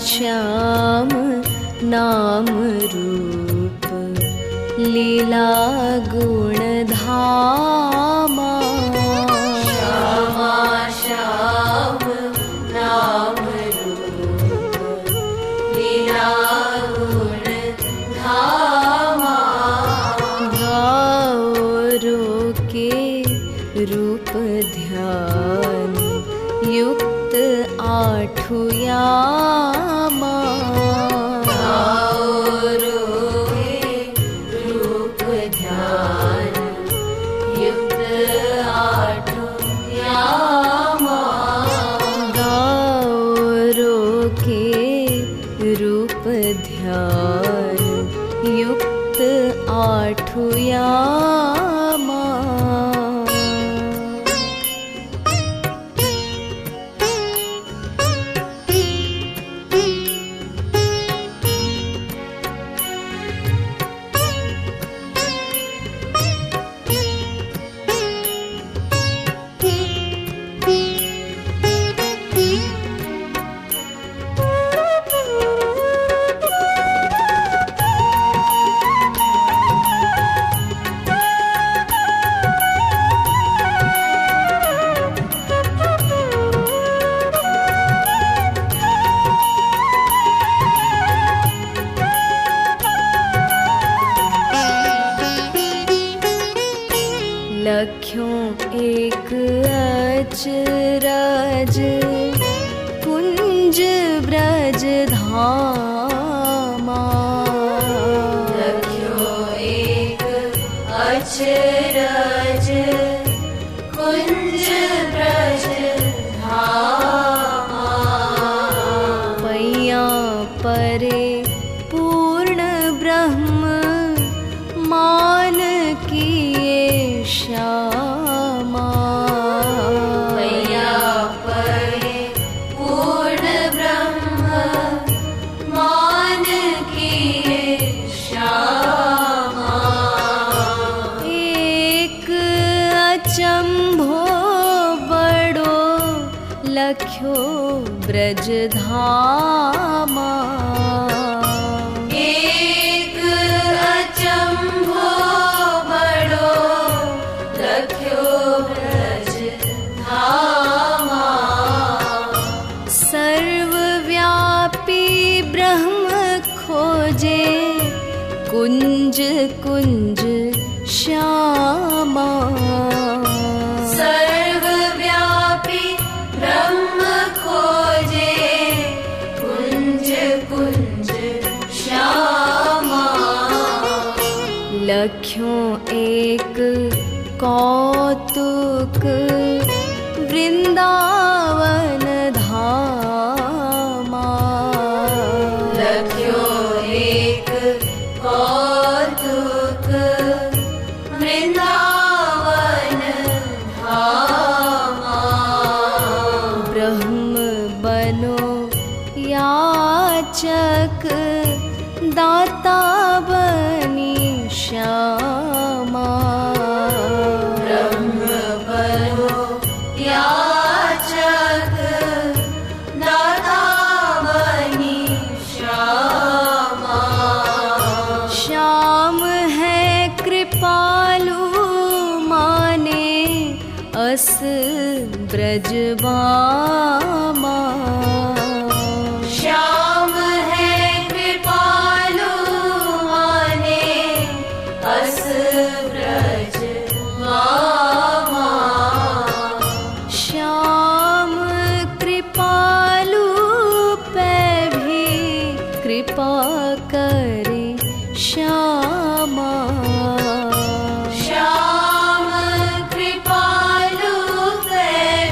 श्याम नाम रूप लीला गुण धामा। श्यामा श्याम नाम रूप लीला गुण धामा। गाओ रोके रूप ध्यान युक्त आठु यामा। गाओ रोके रूप ध्यान युक्त आठु यामा। गाओ रोके रूप ध्यान युक्त आठु यामा। लख्यों एक अचरज कुंज ब्रज धामा। लख्यों एक अचरज कुंज ब्रज धामा। पैया परे पूर्ण ब्रह्म मान किए श्यामा। पैया परे पूर्ण ब्रह्म मान किए श्यामा। एक अचंभो बड़ो लख्यो ब्रज धामा। एक अचंभो बड़ो लख्यो ब्रज धामा। सर्वव्यापी ब्रह्म खोजे कुंज कुंज श्यामा। सर्वव्यापी ब्रह्म खोजे कुंज कुंज श्यामा। लख्यों एक कौतुक वृंदावन धामा। लख्यों एक कौतुक वृंदावन धामा। ब्रह्म बनो याचक दाता बनी श्यामा। ब्रह्म बनो याचक दाता बनी श्यामा। श्याम है कृपालु माने अस ब्रज बामा। श्याम है कृपालु माने अस ब्रज बामा। श्याम कृपालु पे भी कृपा करे श्यामा। श्याम कृपालु पे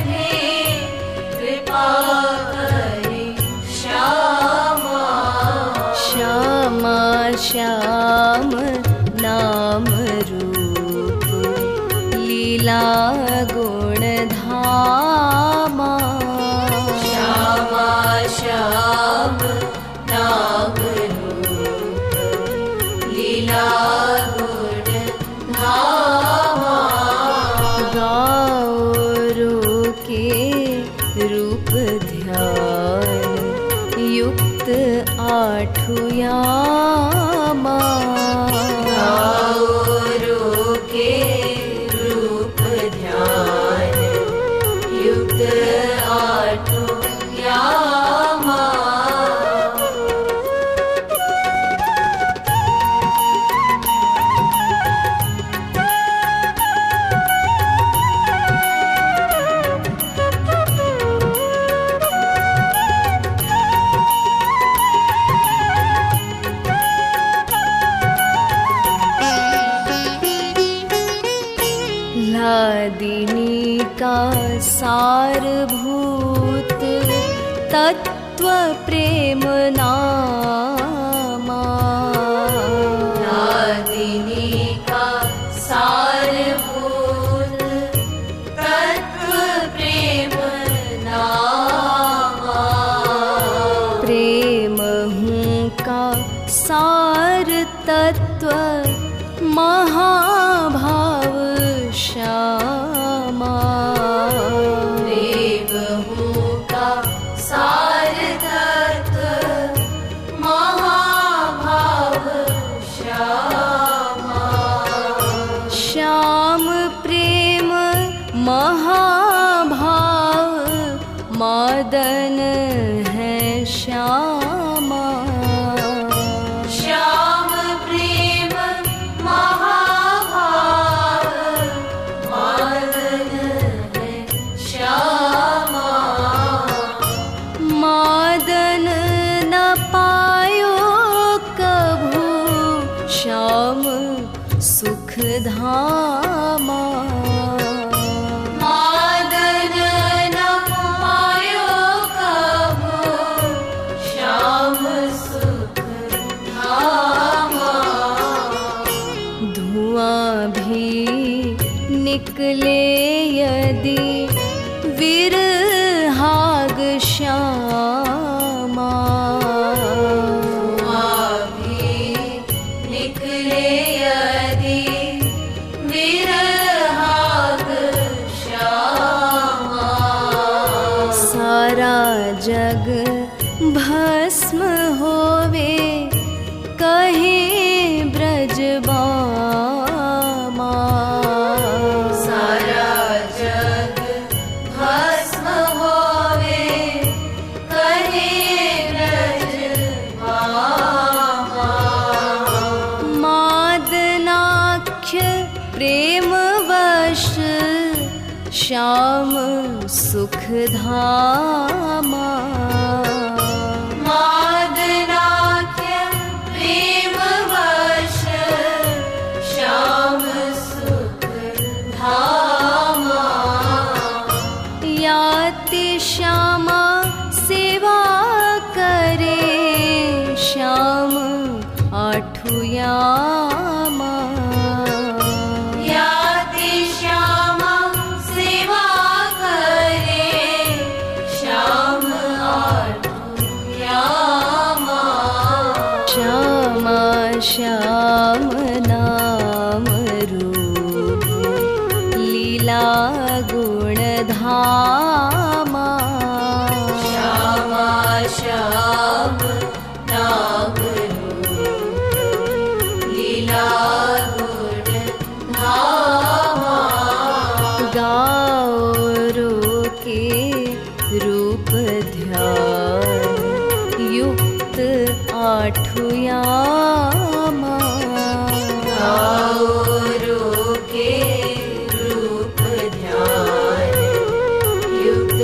भी कृपा करे श्यामा। श्यामा श्याम नाम रूप लीला गुण धामा। श्यामा श्याम नाम रूप लीला गुण धामा। गाओ रोके रूप ध्यान युक्त युक्त आठुयामा के रूप ध्यान युक्त आठुयामा लादिनी का सारभूत तत्व प्रेम नामा लादिनी का सारभूत तत्व प्रेम नामा प्रेम हूँ का सार तत्व महाभाव श्यामा प्रेम हूँ का सार तत्व महाभाव श्यामा श्याम प्रेम महाभाव मदन है श्यामा श्याम प्रेम महाभाव मदन है श्यामा मदन न पायो कभू श्याम सुख धामा मदन न पायो कभू श्याम सुख धामा धुआं भी निकले यदि विरहाग श्यामा भी निकले यदि विरहाग श्यामा सारा जग भस्म होवे कहे ब्रजबामा सारा जग भस्म होवे कहे ब्रजबामा मादनाख्य प्रेमवश श्याम सुख धामा मादनाख्य प्रेमवश श्याम सुख धामा याति श्यामा सेवा करे श्याम आठुयामा याति श्यामा सेवा करे श्याम आठुयामा श्यामा श्याम नाम रूप लीला गुण धामा श्यामा श्याम नाम रूप लीला गुण धामा गाओ के रूप ध्यान युक्त आठुयामा गौरो के रूप ध्यान युक्त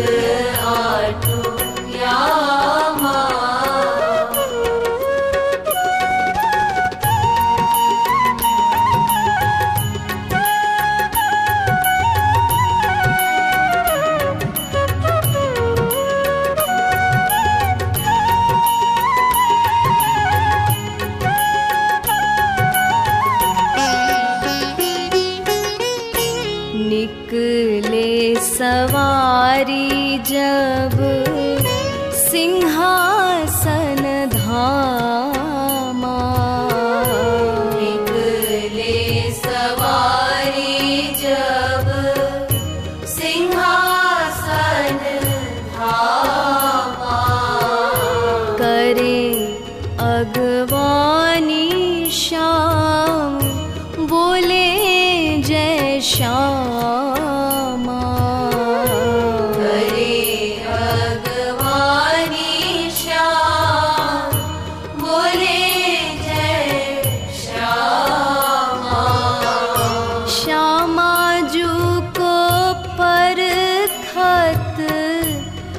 आठुयामा निकले सवारी जब सिंहासन धामा निकले सवारी जब सिंहासन धामा करे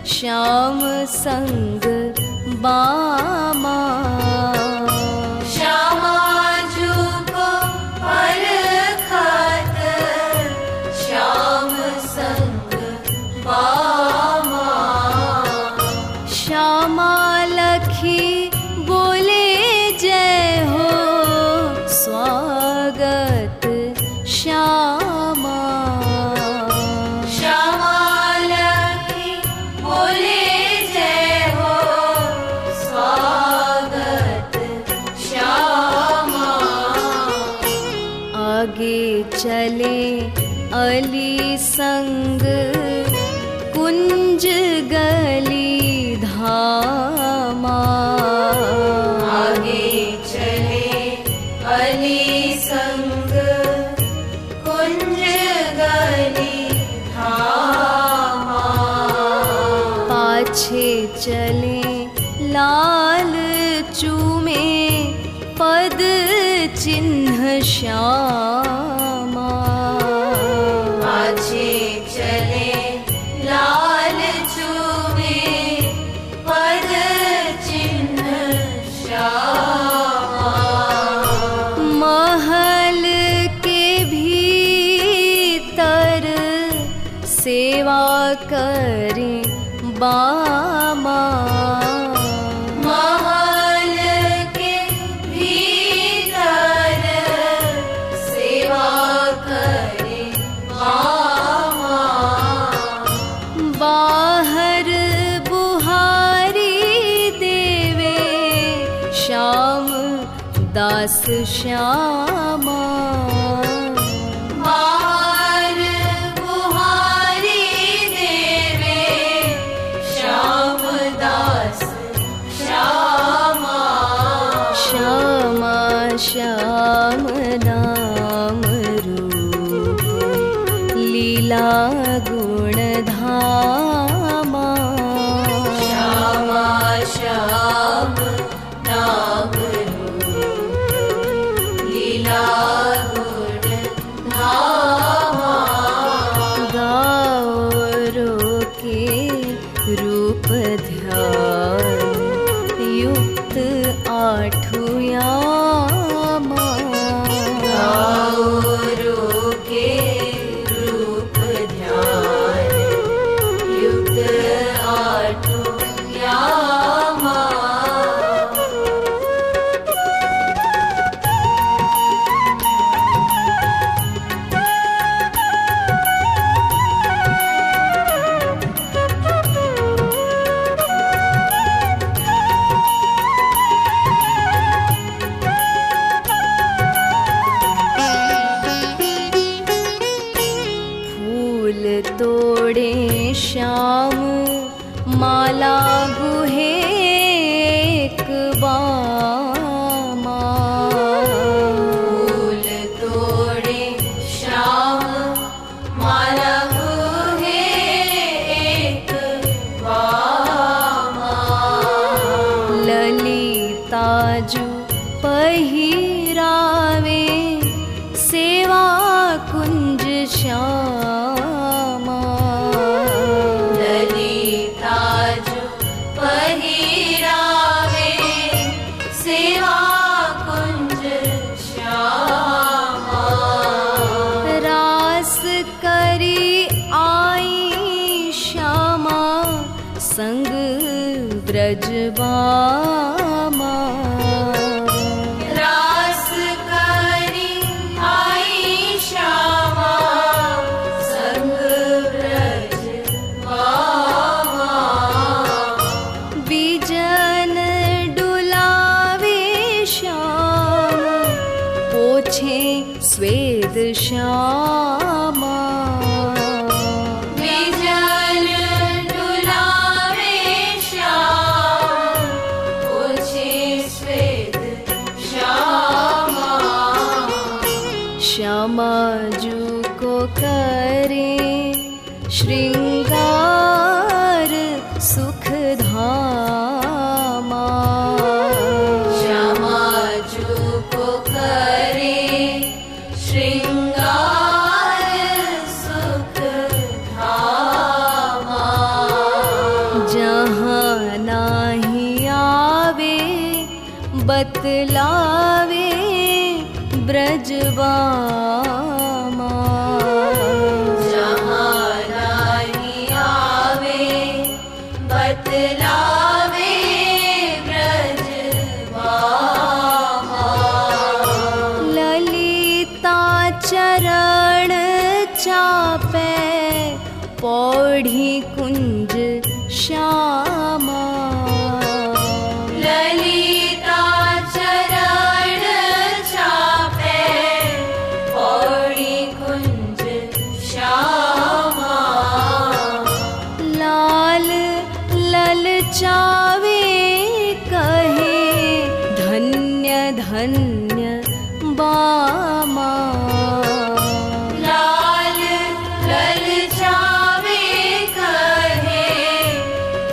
श्याम संग बामा। श्यामा जू को परखत श्याम संग बामा। श्यामा लखी बोले जय हो स्वागत श्यामा। श्यामा लखी बोले जय हो स्वागत श्यामा। आगे चले अली संग कुंज गली धामा। आगे चले अली संग कुंज गली धामा। पाछे चले लाल चूमे पद चिन्ह श्यामा। पाछे चले लाल चूमे पद चिन्ह श्यामा। महल के भीतर सेवा करें बामा। महल के भीतर सेवा करे बामा। बाहर बुहारी देवे श्याम दास श्यामा। बाहर बुहारी देवे श्याम दास श्यामा। श्यामा श्याम नाम रूप लीला गुण धामा। श्यामा श्याम नाम रूप लीला गुण धामा। गाओ रोके रूप ध्यान युक्त आठु यामा। गाओ रोके रूप ध्यान युक्त आठु यामा। फूल तोड़े श्याम माला गुहे एक बामा। फूल तोड़े श्याम माला गुहे एक बामा। ललिताजू पहिरावे सेवा कुंज श्यामा। ललिताजू पहिरावे सेवा कुंज श्यामा। रास करी आई श्यामा संग ब्रजबामा। रास करी आई श्यामा संग ब्रज बामा। बिजन डुलावे श्याम पोछे स्वेद श्यामा। बिजन डुलावे श्याम पोछे स्वेद बतलावे ब्रजबामा। जहाँ नहीं आवे बतलावे ब्रजबामा। ललिता चरण चापे पौढ़ी कुंज श्यामा। ललिता चरण चापे पौड़ी कुंज श्यामा। लाल ललचावे कहे धन्य धन्य बामा। लाल ललचावे कहे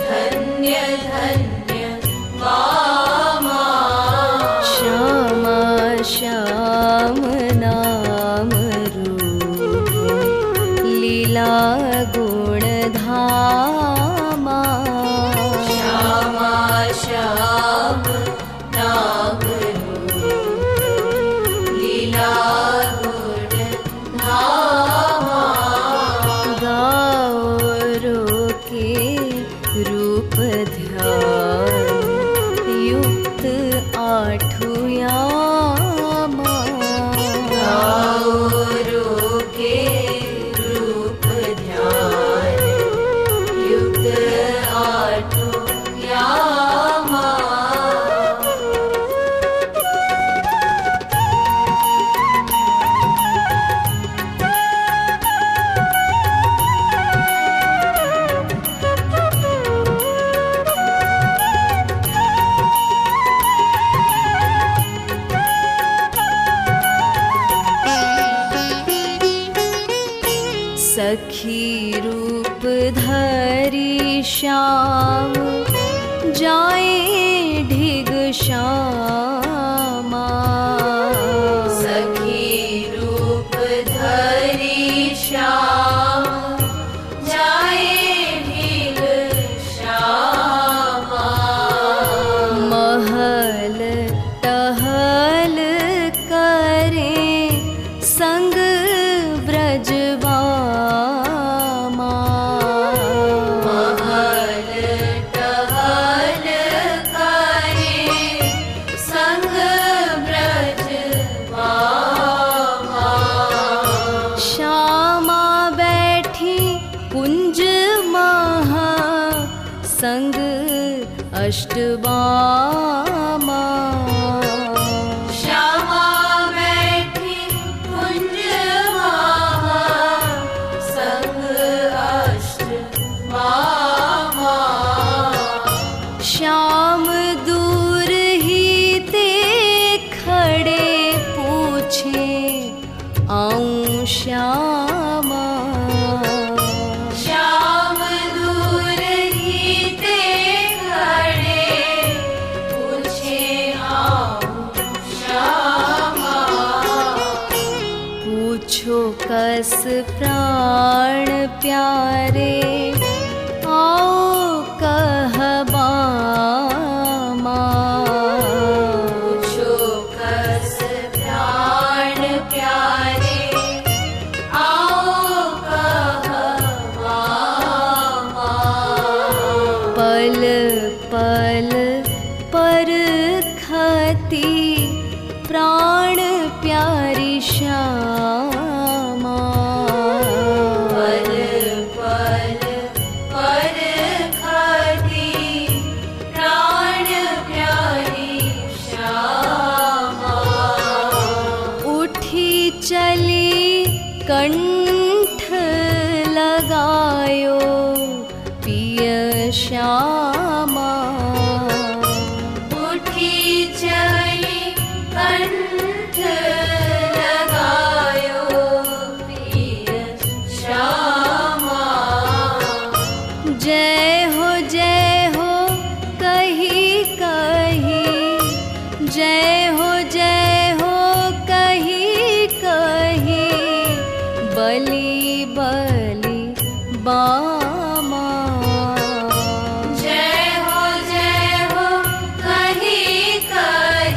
धन्य धन्य बामा। श्यामा श्याम नाम रूप लीला गुण धामा। श्यामा श्याम नाम लीला गुण धामा। गाओ के रूप ध्यान युक्त आठुयामा। गौरो के रूप ध्यान युक्त आठो यामा। सखी रूप धरी श्याम जाए ढिग श्यामा। सखी रूप धरी श्याम जाए ढीग श्यामा। महल टहल करे संग ब्रजबामा। महल टहल करे संग ब्रजबामा। श्यामा बैठी कुंज महा संग अष्टबामा। श्यामा बैठी कुंज महा संग अष्टबामा। श्याम दूर ही ते खड़े पूछे आऊं श्यामा। श्याम दूर ही ते खड़े पूछे आऊं श्यामा। पूछो कस प्राण प्यारे आओ कहबामा। पूछो कस प्राण प्यारे आओ कहबामा। पल पल पर खती प्राण प्यारी श्यामा। पल पल पर खती प्राण प्यारी श्यामा। उठी चली कंठ लगायो पिय श्यामा। उठी चली कंठ लगायो पिय श्यामा। जय हो कही कही जय हो कही कही बलि बलि बामा। जय हो कही कही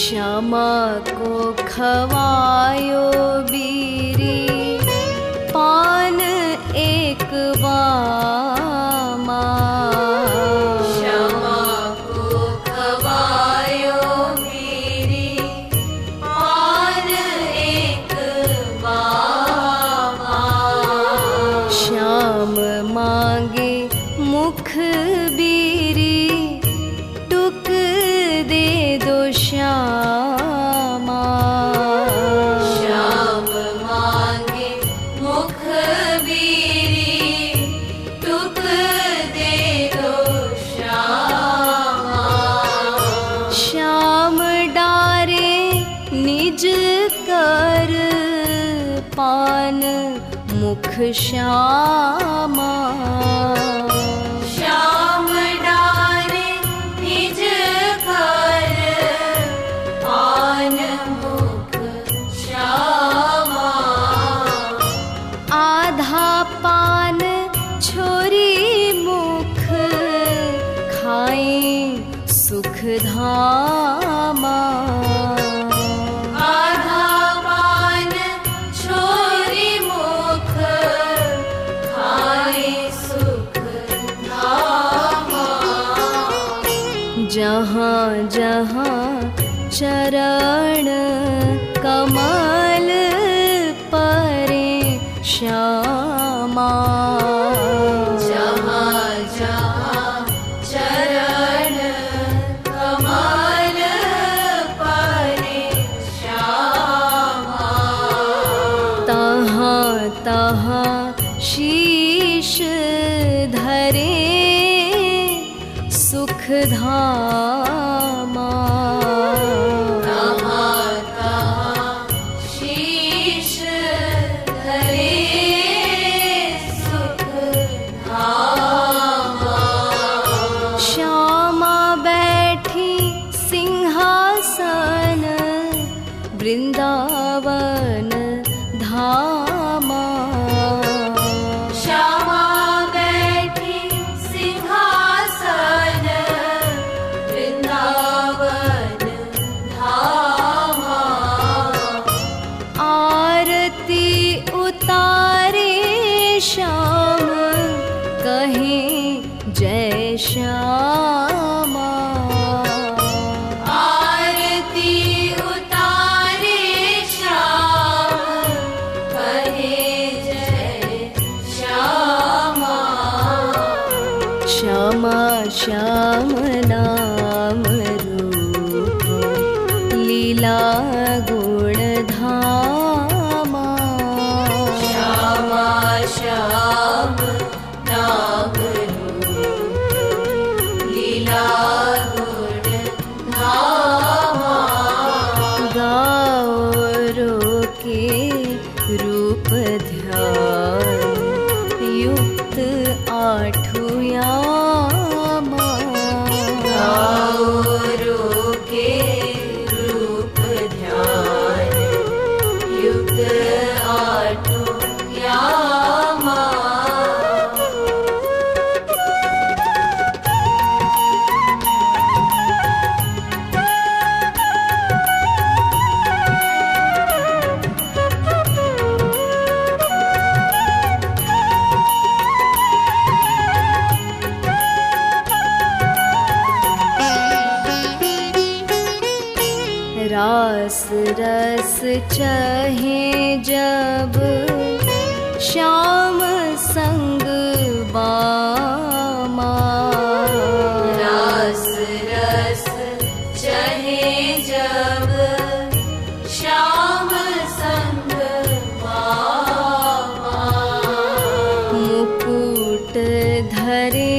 श्यामा को खवायो बीरी पान एक बामा। श्यामा को खवायो बीरी पान एक बामा। श्याम मांगे मुख बीरी टुक दे दो श्यामा। श्याम मांगे मुख बीरी टुक दे दो श्यामा। श्याम डारे निज कर पान मुख श्यामा। श्याम डारे निज कर पान मुख श्यामा। आधा पान छोरी मुख खाए सुख धामा। आधा पान छोरी मुख खाए सुख धामा। जहाँ जहाँ चरण कमल परे श्यामा। जहाँ जहाँ चरण कमल परे श्यामा। तहाँ तहाँ शीश धरे सुख धामा। तहाँ तहाँ शीश धरे सुख धामा। श्यामा बैठी सिंहासन वृंदावन धामा। श्यामा बैठी सिंहासन वृंदावन धामा। आरती उतारे श्याम कहे जय श्यामा। आरती उतारे श्याम कहे जय श्यामा। श्यामा श्याम नाम रूप लीला गुण धामा। श्यामा श्याम नाम रूप लीला गुण धामा। गाओ रोके रूप ध्यान युक्त आठु यामा। गाओ रोके रूप ध्यान युक्त आठो यामा। रास रस चहे जब श्याम संग बामा। रास रस चहे जब श्याम संग बामा। मुकुट धरे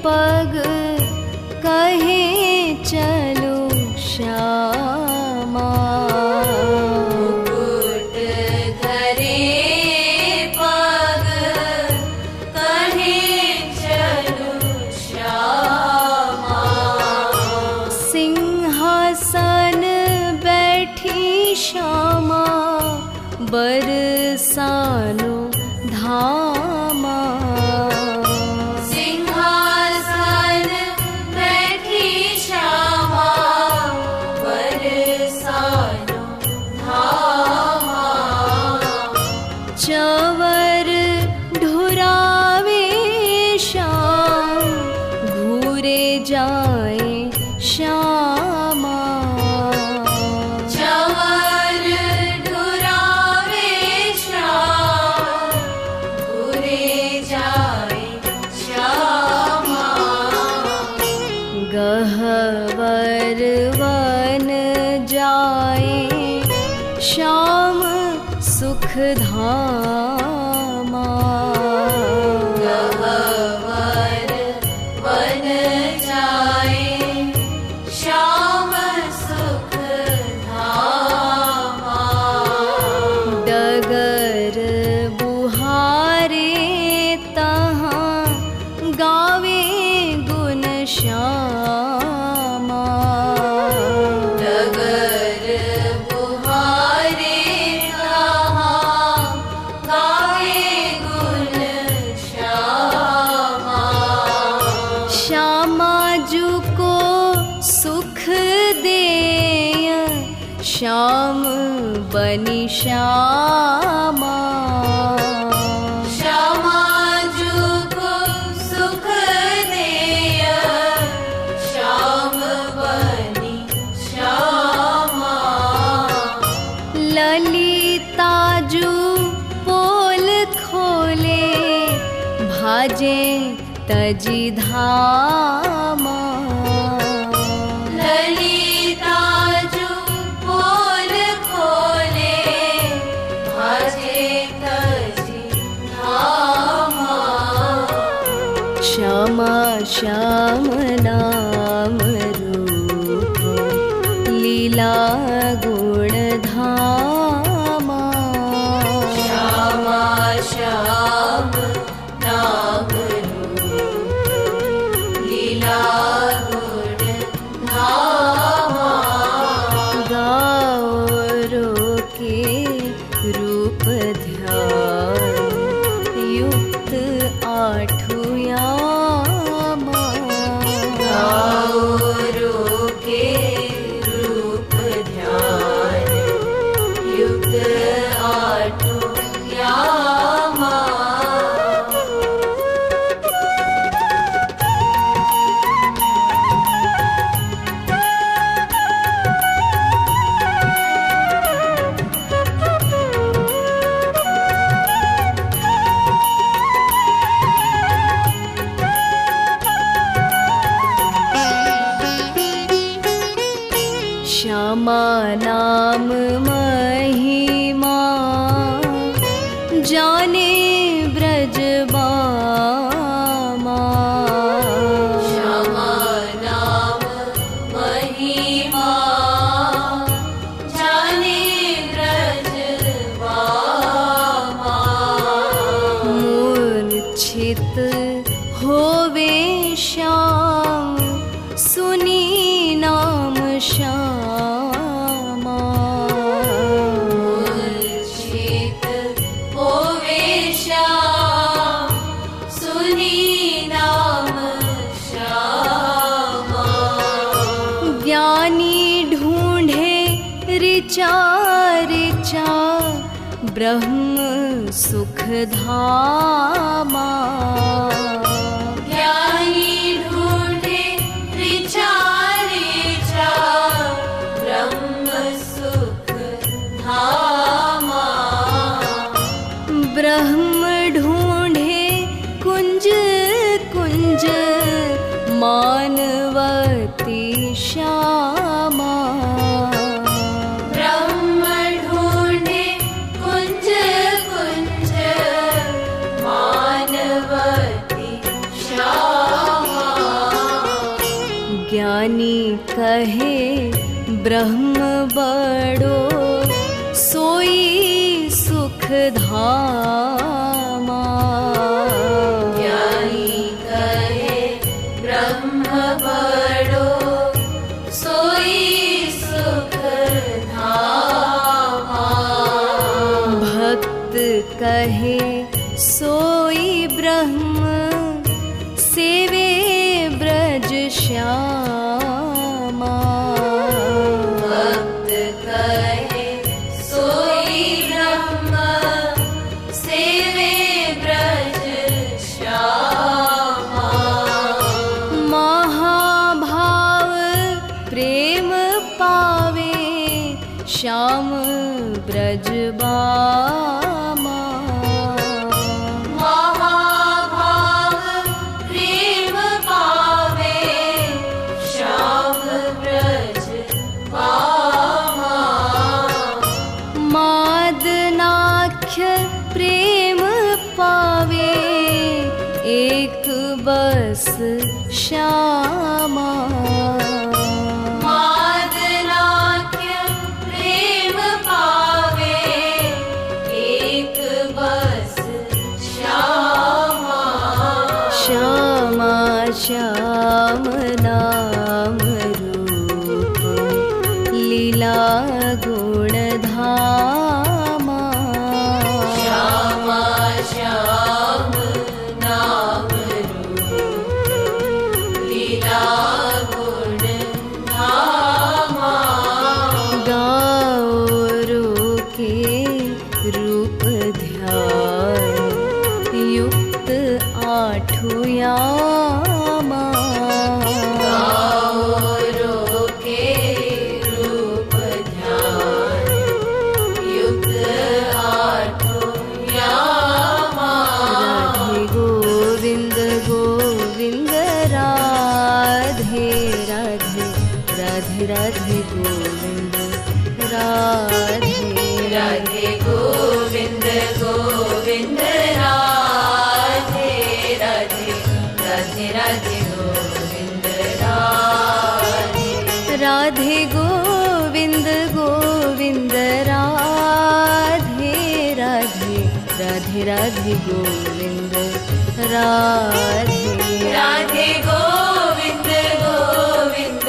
पग कहे चलो श्यामा। मुकुट धरे पग कहे चलो श्यामा। सिंहासन बैठी श्यामा बरसानो धामा। सिंहासन बैठी श्यामा जाए श्यामा। चंवर ढुरावे श्याम, घुरे जाए श्यामा। गहवर वन जाए श्याम सुख धामा। गहवर वन जाए श्याम सुख धामा। डगर बुहारे तहाँ गावे गुण श्यामा। डगर बुहारे कहाँ गावे गुण श्यामा। श्यामा जू को सुख देय श्याम बनी श्यामा। श्यामा जू को सुख देय श्याम बनी श्यामा। ललिता जू पोल खोले भाजे तजी धामा। ललिता जू पोल खोले भाजे तजी धामा। श्यामा श्याम नाम रूप लीला गुण धामा। श्यामा श्याम नाम रूप लीला गुण धामा। गाओ के रूप ध्यान युक्त आठु यामा। गौरो के रूप ध्यान युक्त आठो यामा। श्यामा नाम महिमा जाने ब्रज बामा। श्यामा नाम महिमा जाने ब्रज बामा। मूर्छित होवे श्याम सुनी नाम श्यामा। मूर्छित होवे श्याम सुनी नाम श्यामा। ज्ञानी ढूंढे ऋचा ऋचा ब्रह्म सुख धामा। ज्ञानी ढूंढे ऋचा ऋचा ब्रह्म सुख धामा। ब्रह्म ढूंढे कुंज कुंज मानवती श्यामा। ब्रह्म ढूंढे कुंज कुंज मानवती श्यामा। ज्ञानी कहे ब्रह्म बड़ो सोई सुख धामा। ज्ञानी कहे ब्रह्म बड़ो सोई सुख धामा। भक्त कहे सोई ब्रह्म सेवे ब्रज श्यामा। भक्त कहे सोई ब्रह्म सेवे ब्रज श्यामा। महाभागा श्याम ब्रजबामा। महाभाव प्रेम पावे श्याम ब्रज बामा। मादनाख्य प्रेम पावे एक बस श्यामा। मादनाख्य प्रेम पावे एक बस श्यामा। श्यामा श्याम नाम रूप लीला गुणधामा। श्यामा श्याम नाम रूप लीला गुण धामा। गाओ के रूप ध्यान युक्त आठों यामा। गाओ के रूप ध्यान युक्त आठों यामा। राधे गोविंद गोविंद राधे राधे राधे राधे गोविंद राधे राधे गोविंद गोविंद राधे राधे राधे राधे गोविंद राधे। राधे गोविंद गोविंद राधे राधे राधे राधे गोविंद राधे। राधे गोविंद गोविंद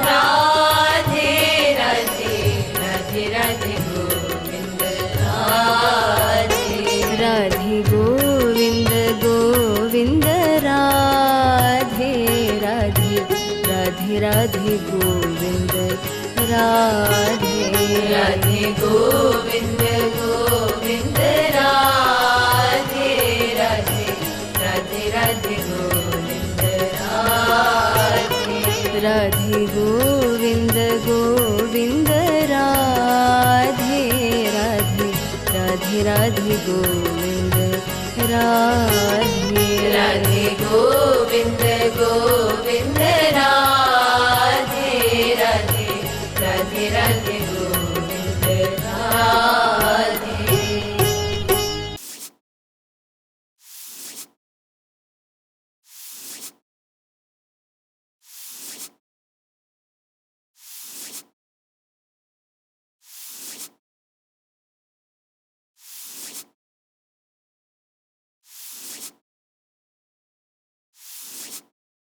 राधे राधे राधे राधे गोविंद राधे। राधे गोविंद गोविंद राधे राधे राधे राधे गोविंद राधे। राधे गोविंद गोविंद राधे राधे राधे राधे गोविंद राधे। राधे गोविंद गोविंद राधे राधे राधे राधे गोविंद राधे।